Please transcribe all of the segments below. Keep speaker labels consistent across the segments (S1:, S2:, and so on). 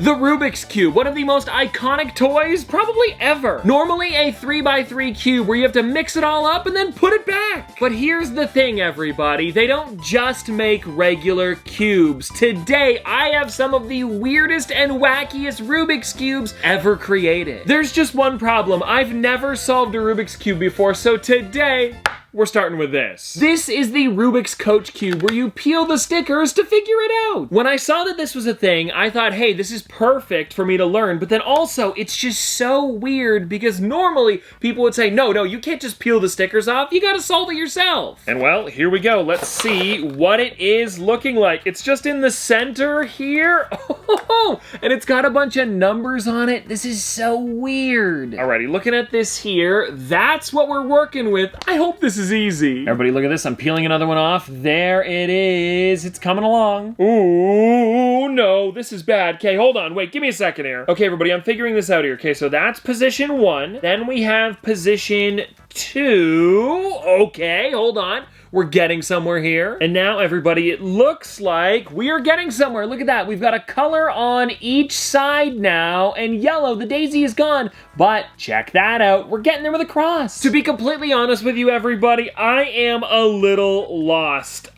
S1: The Rubik's Cube, one of the most iconic toys probably ever. Normally a 3x3 cube where you have to mix it all up and then put it back. But here's the thing, everybody. They don't just make regular cubes. Today, I have some of the weirdest and wackiest Rubik's Cubes ever created. There's just one problem. I've never solved a Rubik's Cube before, so today, we're starting with this. This is the Rubik's Coach Cube where you peel the stickers to figure it out. When I saw that this was a thing, I thought, hey, this is perfect for me to learn, but then also it's just so weird because normally people would say, no, you can't just peel the stickers off, you gotta solve it yourself. And well, here we go. Let's see what it is looking like. It's just in the center here. Oh, and it's got a bunch of numbers on it. This is so weird. Alrighty, looking at this here, that's what we're working with. I hope this is easy. Everybody look at this. I'm peeling another one off. There it is. It's coming along. Ooh, no, this is bad. Okay, hold on. Wait, give me a second here. Okay, everybody, I'm figuring this out here. Okay, so that's position 1. Then we have position 2. Okay, hold on. We're getting somewhere here. And now, everybody, it looks like we are getting somewhere. Look at that. We've got a color on each side now, and yellow, the daisy is gone. But check that out. We're getting there with a cross. To be completely honest with you, everybody, I am a little lost.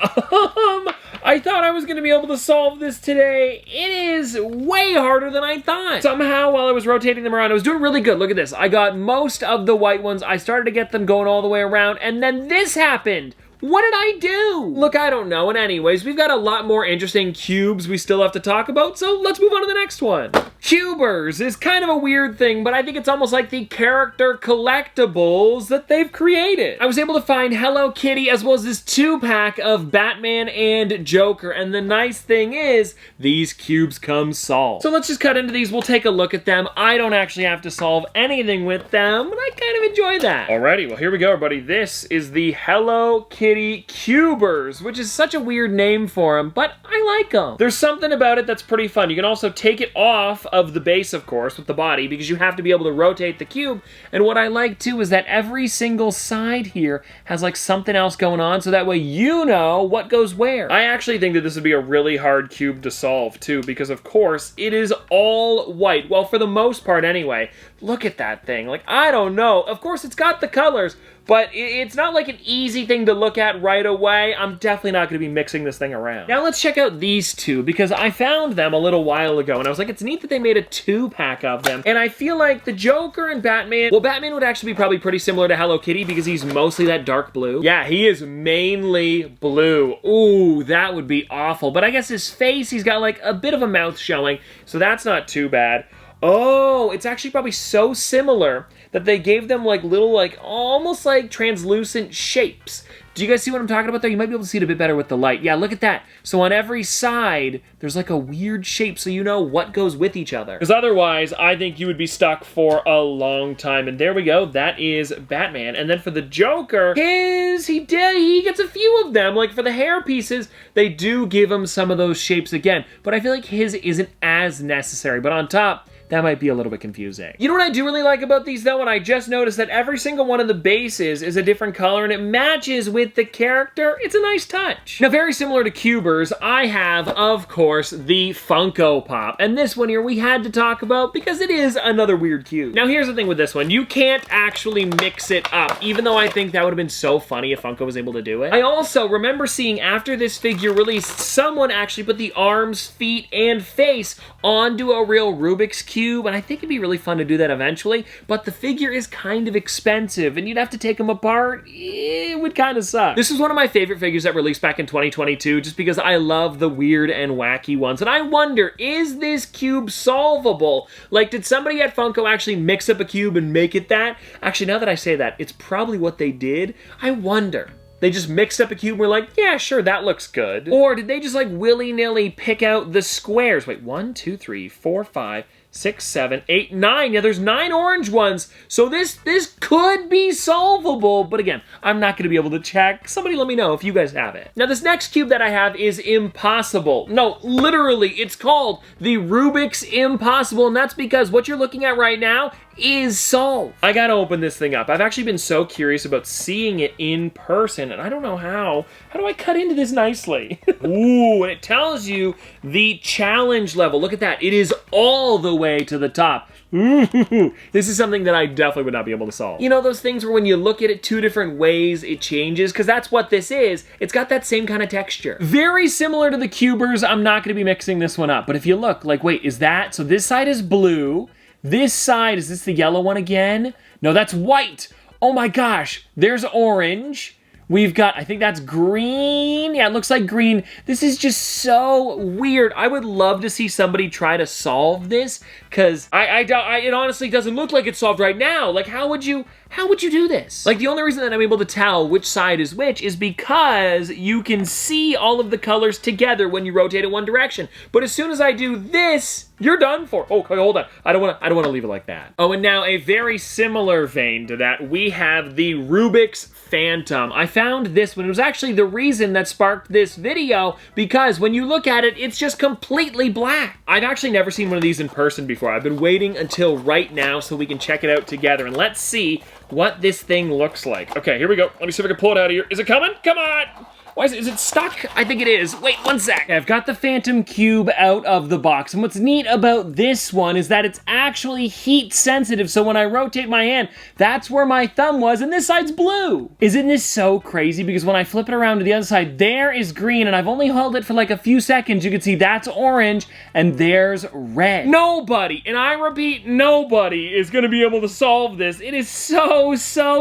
S1: I thought I was gonna be able to solve this today. It is way harder than I thought. Somehow, while I was rotating them around, I was doing really good. Look at this. I got most of the white ones. I started to get them going all the way around, and then this happened. What did I do? Look, I don't know. And anyways, we've got a lot more interesting cubes we still have to talk about, so let's move on to the next one. Cubers is kind of a weird thing, but I think it's almost like the character collectibles that they've created. I was able to find Hello Kitty as well as this 2-pack of Batman and Joker, and the nice thing is, these cubes come solved. So let's just cut into these. We'll take a look at them. I don't actually have to solve anything with them, but I kind of enjoy that. Alrighty, well here we go, everybody. This is the Hello Kitty Cubers, which is such a weird name for them, but I like them. There's something about it that's pretty fun. You can also take it off of the base, of course, with the body, because you have to be able to rotate the cube. And what I like too is that every single side here has like something else going on, so that way you know what goes where. I actually think that this would be a really hard cube to solve too, because of course it is all white. Well, for the most part anyway. Look at that thing. Like, I don't know. Of course it's got the colors, but it's not like an easy thing to look at right away. I'm definitely not going to be mixing this thing around. Now let's check out these two, because I found them a little while ago, and I was like, it's neat that they made a 2-pack of them. And I feel like the Joker and Batman, well, Batman would actually be probably pretty similar to Hello Kitty, because he's mostly that dark blue. Yeah, he is mainly blue. Ooh, that would be awful. But I guess his face, he's got like a bit of a mouth showing, so that's not too bad. Oh, it's actually probably so similar that they gave them like little, like almost like translucent shapes. Do you guys see what I'm talking about there? You might be able to see it a bit better with the light. Yeah, look at that. So on every side, there's like a weird shape so you know what goes with each other. Because otherwise, I think you would be stuck for a long time. And there we go. That is Batman. And then for the Joker, he gets a few of them. Like for the hair pieces, they do give him some of those shapes again. But I feel like his isn't as necessary. But on top, that might be a little bit confusing. You know what I do really like about these though? And I just noticed that every single one of the bases is a different color and it matches with the character. It's a nice touch. Now, very similar to Cubers, I have, of course, the Funko Pop. And this one here we had to talk about because it is another weird cube. Now, here's the thing with this one. You can't actually mix it up, even though I think that would have been so funny if Funko was able to do it. I also remember seeing after this figure released, someone actually put the arms, feet, and face onto a real Rubik's Cube. And I think it'd be really fun to do that eventually, but the figure is kind of expensive and you'd have to take them apart. It would kind of suck. This is one of my favorite figures that released back in 2022 just because I love the weird and wacky ones. And I wonder, is this cube solvable? Like, did somebody at Funko actually mix up a cube and make it that? Actually, now that I say that, it's probably what they did. I wonder. They just mixed up a cube and were like, yeah, sure, that looks good. Or did they just like willy-nilly pick out the squares? Wait, 1, 2, 3, 4, 5, 6, 7, 8, 9. Yeah, there's 9 orange ones. So this could be solvable. But again, I'm not going to be able to check. Somebody let me know if you guys have it. Now, this next cube that I have is impossible. No, literally, it's called the Rubik's Impossible. And that's because what you're looking at right now is solved. I gotta open this thing up. I've actually been so curious about seeing it in person, and I don't know how. How do I cut into this nicely? Ooh, and it tells you the challenge level. Look at that. It is all the way to the top. This is something that I definitely would not be able to solve. You know those things where when you look at it 2 different ways, it changes? Because that's what this is. It's got that same kind of texture. Very similar to the cubers. I'm not going to be mixing this one up. But if you look, like, wait, is that? So this side is blue. This side, is this the yellow one again? No, that's white. Oh my gosh. There's orange. We've got, I think that's green. Yeah, it looks like green. This is just so weird. I would love to see somebody try to solve this, because it honestly doesn't look like it's solved right now. Like, how would you do this? Like, the only reason that I'm able to tell which side is which is because you can see all of the colors together when you rotate it one direction. But as soon as I do this, you're done for. Oh, hold on. I don't want to leave it like that. Oh, and now a very similar vein to that, we have the Rubik's Phantom. I found this one. It was actually the reason that sparked this video, because when you look at it, it's just completely black. I've actually never seen one of these in person before. I've been waiting until right now so we can check it out together, and let's see what this thing looks like. Okay, here we go. Let me see if I can pull it out of here. Is it coming? Come on! Why is it stuck? I think it is. Wait, one sec. I've got the Phantom Cube out of the box, and what's neat about this one is that it's actually heat sensitive, so when I rotate my hand, that's where my thumb was, and this side's blue. Isn't this so crazy? Because when I flip it around to the other side, there is green, and I've only held it for like a few seconds. You can see that's orange, and there's red. Nobody, and I repeat, nobody is gonna be able to solve this. It is so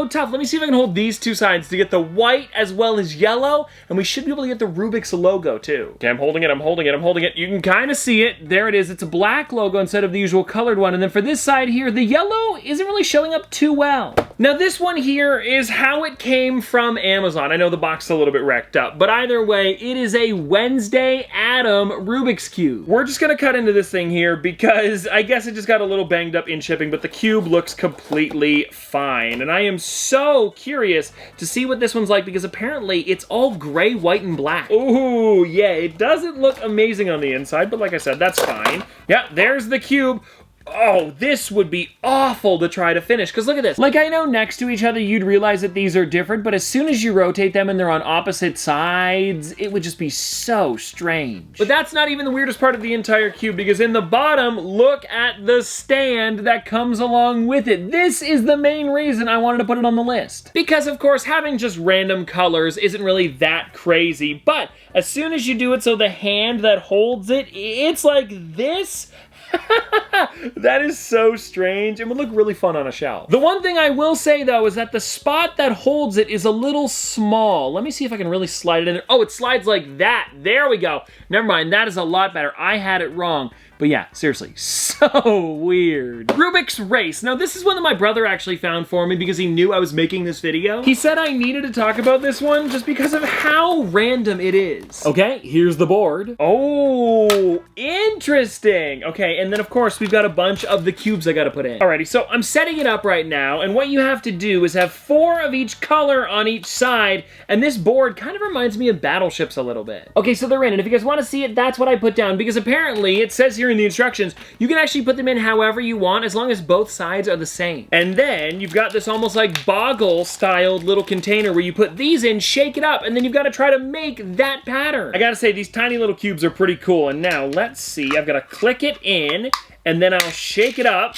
S1: tough. Let me see if I can hold these 2 sides to get the white as well as yellow, and we should be able to get the Rubik's logo too. Okay, I'm holding it. You can kind of see it. There it is. It's a black logo instead of the usual colored one. And then for this side here, the yellow isn't really showing up too well. Now this one here is how it came from Amazon. I know the box is a little bit wrecked up, but either way, it is a Wednesday Adam Rubik's Cube. We're just gonna cut into this thing here because I guess it just got a little banged up in shipping, but the cube looks completely fine. And I am so curious to see what this one's like, because apparently it's all gray, white, and black. Ooh, yeah, it doesn't look amazing on the inside, but like I said, that's fine. Yeah, there's the cube. Oh, this would be awful to try to finish, because look at this. Like, I know next to each other you'd realize that these are different, but as soon as you rotate them and they're on opposite sides, it would just be so strange. But that's not even the weirdest part of the entire cube, because in the bottom, look at the stand that comes along with it. This is the main reason I wanted to put it on the list. Because, of course, having just random colors isn't really that crazy, but as soon as you do it so the hand that holds it, it's like this. That is so strange and would look really fun on a shelf. The one thing I will say though is that the spot that holds it is a little small. Let me see if I can really slide it in there. Oh, it slides like that. There we go. Never mind, that is a lot better. I had it wrong. But yeah, seriously, so weird. Rubik's Race. Now this is one that my brother actually found for me because he knew I was making this video. He said I needed to talk about this one just because of how random it is. Okay, here's the board. Oh, interesting. Okay, and then of course we've got a bunch of the cubes I gotta put in. Alrighty, so I'm setting it up right now, and what you have to do is have 4 of each color on each side, and this board kind of reminds me of battleships a little bit. Okay, so they're in, and if you guys want to see it, that's what I put down, because apparently it says here in the instructions, you can actually put them in however you want as long as both sides are the same. And then you've got this almost like boggle styled little container where you put these in, shake it up, and then you've got to try to make that pattern. I gotta say, these tiny little cubes are pretty cool. And now let's see, I've got to click it in, and then I'll shake it up,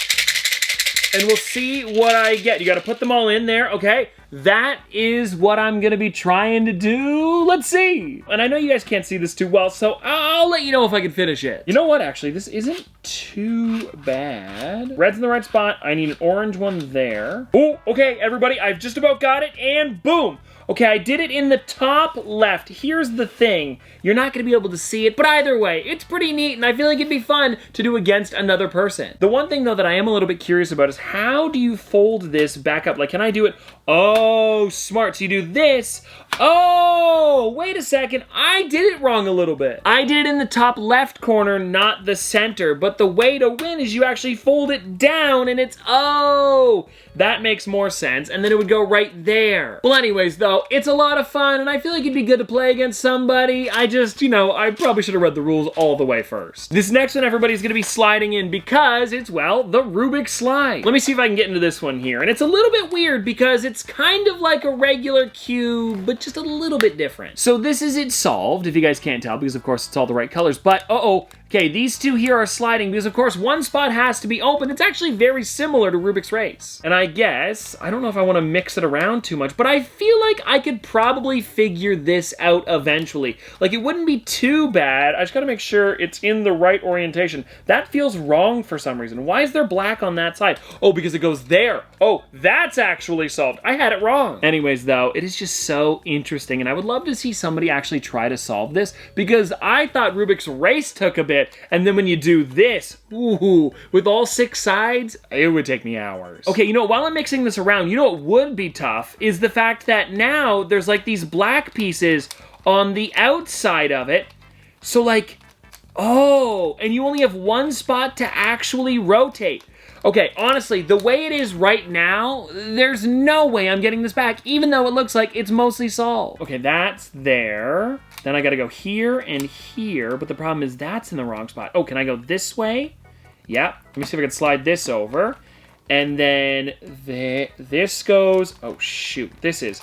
S1: and we'll see what I get. You got to put them all in there, okay? That is what I'm gonna be trying to do. Let's see. And I know you guys can't see this too well, so I'll let you know if I can finish it. You know what, actually, this isn't too bad. Red's in the right spot. I need an orange one there. Oh, okay, everybody, I've just about got it, and boom. Okay, I did it in the top left. Here's the thing. You're not gonna be able to see it, but either way, it's pretty neat, and I feel like it'd be fun to do against another person. The one thing, though, that I am a little bit curious about is how do you fold this back up? Like, can I do it? Oh, smart. So you do this. Oh, wait a second. I did it wrong a little bit. I did it in the top left corner, not the center, but the way to win is you actually fold it down, and it's, oh, that makes more sense, and then it would go right there. Well, anyways, though, though, it's a lot of fun, and I feel like it'd be good to play against somebody. I just, you know, I probably should have read the rules all the way first. This next one, everybody's gonna be sliding in because it's, well, the Rubik slide. Let me see if I can get into this one here. And it's a little bit weird because it's kind of like a regular cube, but just a little bit different. So this is it solved, if you guys can't tell, because of course it's all the right colors, but uh-oh. Okay, these two here are sliding because, of course, one spot has to be open. It's actually very similar to Rubik's Race. And I guess, I don't know if I want to mix it around too much, but I feel like I could probably figure this out eventually. Like, it wouldn't be too bad. I just gotta make sure it's in the right orientation. That feels wrong for some reason. Why is there black on that side? Oh, because it goes there. Oh, that's actually solved. I had it wrong. Anyways, though, it is just so interesting, and I would love to see somebody actually try to solve this, because I thought Rubik's Race took a bit, and then when you do this, ooh, with all 6 sides, it would take me hours. Okay, you know, while I'm mixing this around, you know what would be tough is the fact that now there's like these black pieces on the outside of it. So like, oh, and you only have one spot to actually rotate. Okay, honestly, the way it is right now, there's no way I'm getting this back, even though it looks like it's mostly solved. Okay, that's there. Then I gotta go here and here, but the problem is that's in the wrong spot. Oh, can I go this way? Yeah, let me see if I can slide this over. And then this goes, oh shoot, this is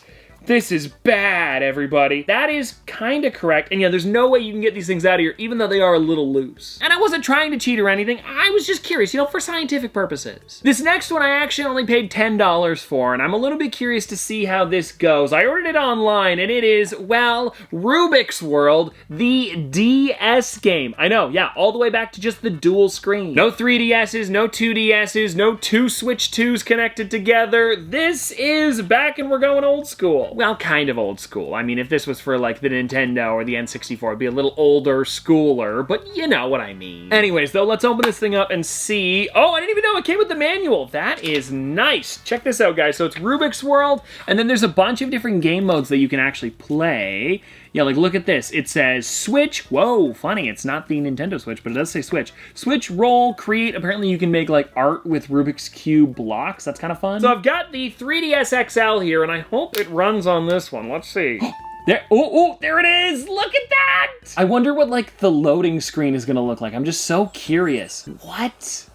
S1: bad, everybody. That is kind of correct. And yeah, there's no way you can get these things out of here, even though they are a little loose. And I wasn't trying to cheat or anything. I was just curious, you know, for scientific purposes. This next one I actually only paid $10 for, and I'm a little bit curious to see how this goes. I ordered it online, and it is, well, Rubik's World, the DS game. I know, yeah, all the way back to just the dual screen. No 3DSs, no 2DSs, no 2 Switch 2s connected together. This is back and we're going old school. Well, kind of old school. I mean, if this was for like the Nintendo or the N64, it'd be a little older schooler, but you know what I mean. Anyways, though, let's open this thing up and see. Oh, I didn't even know it came with the manual. That is nice. Check this out, guys. So it's Rubik's World, and then there's a bunch of different game modes that you can actually play. Yeah, like look at this. It says Switch. Whoa, funny. It's not the Nintendo Switch, but it does say Switch. Switch, roll, create. Apparently you can make like art with Rubik's Cube blocks. That's kind of fun. So I've got the 3DS XL here, and I hope it runs on this one. Let's see. There, oh, there it is. Look at that. I wonder what like the loading screen is gonna look like. I'm just so curious. What?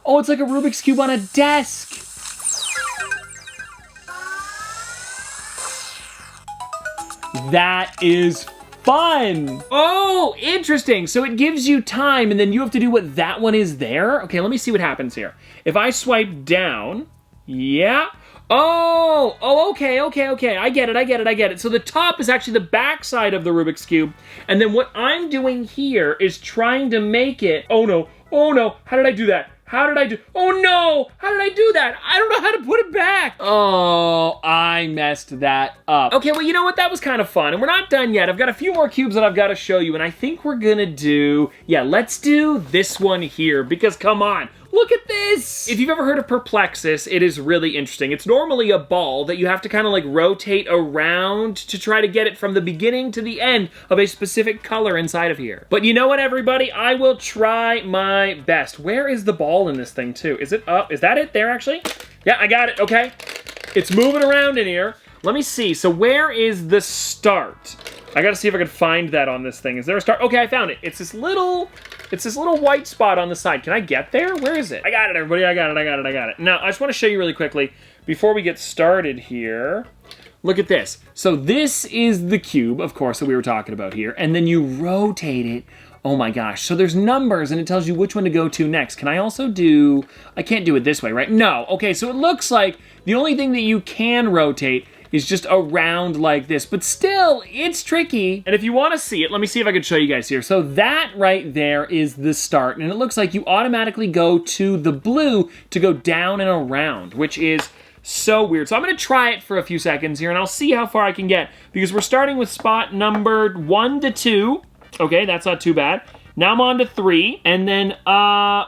S1: Oh, it's like a Rubik's Cube on a desk. That is fun. Oh, interesting. So it gives you time and then you have to do what that one is there. Okay, let me see what happens here. If I swipe down, yeah. Oh, okay. I get it. So the top is actually the back side of the Rubik's Cube. And then what I'm doing here is trying to make it, oh no. How did I do that? Oh no! How did I do that? I don't know how to put it back. Oh, I messed that up. Okay, well, you know what? That was kind of fun, and we're not done yet. I've got a few more cubes that I've got to show you, and I think we're gonna do, yeah, let's do this one here, because come on. Look at this! If you've ever heard of Perplexus, it is really interesting. It's normally a ball that you have to kind of like rotate around to try to get it from the beginning to the end of a specific color inside of here. But you know what, everybody? I will try my best. Where is the ball in this thing, too? Is it up? Is that it there, actually? Yeah, I got it, okay. It's moving around in here. Let me see. So where is the start? I gotta see if I can find that on this thing. Is there a start? Okay, I found it. It's this little white spot on the side. Can I get there? Where is it? I got it, everybody. I got it. Now, I just want to show you really quickly, before we get started here, look at this. So this is the cube, of course, that we were talking about here, and then you rotate it. Oh my gosh. So there's numbers, and it tells you which one to go to next. Can I also do... I can't do it this way, right? No. Okay, so it looks like the only thing that you can rotate is just around like this, but still, it's tricky. And if you want to see it, let me see if I can show you guys here. So that right there is the start, and it looks like you automatically go to the blue to go down and around, which is so weird. So I'm gonna try it for a few seconds here, and I'll see how far I can get, because we're starting with spot numbered 1 to 2. Okay, that's not too bad. Now I'm on to 3, and then,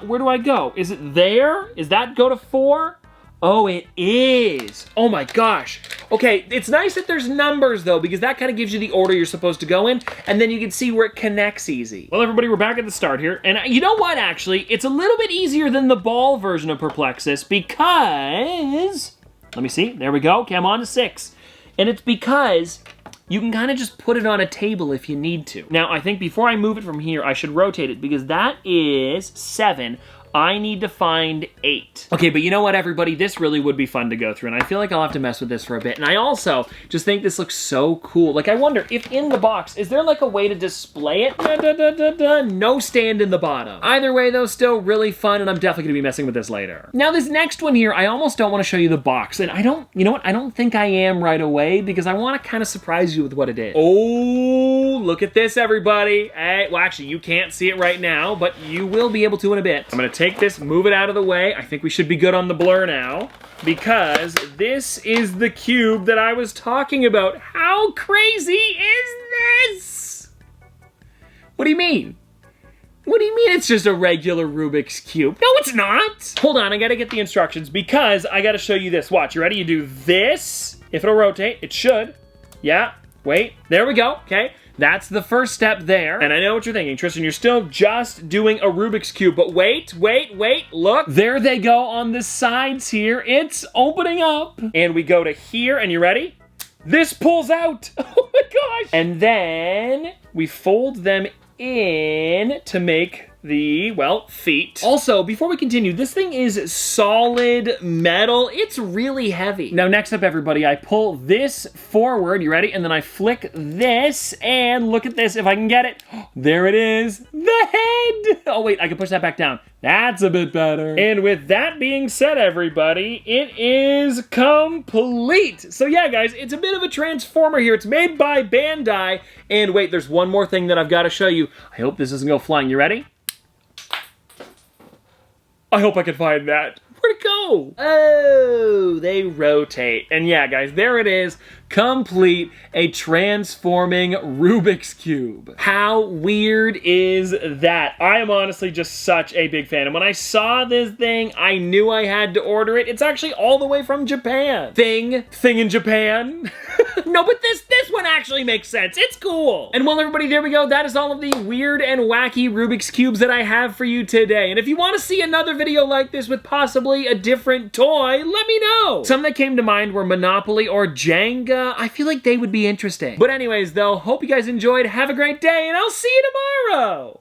S1: where do I go? Is it there? Is that go to 4? Oh, it is. Oh my gosh. Okay, it's nice that there's numbers though, because that kind of gives you the order you're supposed to go in, and then you can see where it connects easy. Well, everybody, we're back at the start here, and you know what, actually? It's a little bit easier than the ball version of Perplexus, because... Let me see. There we go. Okay, I'm on to 6. And it's because you can kind of just put it on a table if you need to. Now, I think before I move it from here, I should rotate it because that is 7. I need to find 8. Okay, but you know what, everybody? This really would be fun to go through, and I feel like I'll have to mess with this for a bit. And I also just think this looks so cool. Like, I wonder if in the box, is there like a way to display it? No stand in the bottom. Either way, though, still really fun, and I'm definitely gonna be messing with this later. Now, this next one here, I almost don't want to show you the box, and you know what? I don't think I am right away because I want to kind of surprise you with what it is. Oh, look at this, everybody. Hey, well, actually, you can't see it right now, but you will be able to in a bit. I'm gonna take this, move it out of the way. I think we should be good on the blur now because this is the cube that I was talking about. How crazy is this? What do you mean? What do you mean it's just a regular Rubik's Cube? No, it's not. Hold on, I gotta get the instructions because I gotta show you this. Watch, you ready? You do this. If it'll rotate, it should. Yeah, wait, there we go, okay. That's the first step there. And I know what you're thinking, Tristan, you're still just doing a Rubik's Cube, but wait, look. There they go on the sides here. It's opening up. And we go to here, and you ready? This pulls out. Oh my gosh. And then we fold them in to make the, well, feet. Also, before we continue, this thing is solid metal. It's really heavy. Now, next up, everybody, I pull this forward. You ready? And then I flick this, and look at this. If I can get it, there it is, the head. Oh, wait, I can push that back down. That's a bit better. And with that being said, everybody, it is complete. So yeah, guys, it's a bit of a transformer here. It's made by Bandai. And wait, there's one more thing that I've got to show you. I hope this doesn't go flying. You ready? I hope I can find that. Where'd it go? Oh, they rotate. And yeah, guys, there it is. Complete, a transforming Rubik's Cube. How weird is that? I am honestly just such a big fan. And when I saw this thing, I knew I had to order it. It's actually all the way from Japan. Thing in Japan. No, but this one actually makes sense. It's cool. And well, everybody, there we go. That is all of the weird and wacky Rubik's Cubes that I have for you today. And if you want to see another video like this with possibly a different toy, let me know. Some that came to mind were Monopoly or Jenga. I feel like they would be interesting. But anyways, though, hope you guys enjoyed. Have a great day, and I'll see you tomorrow.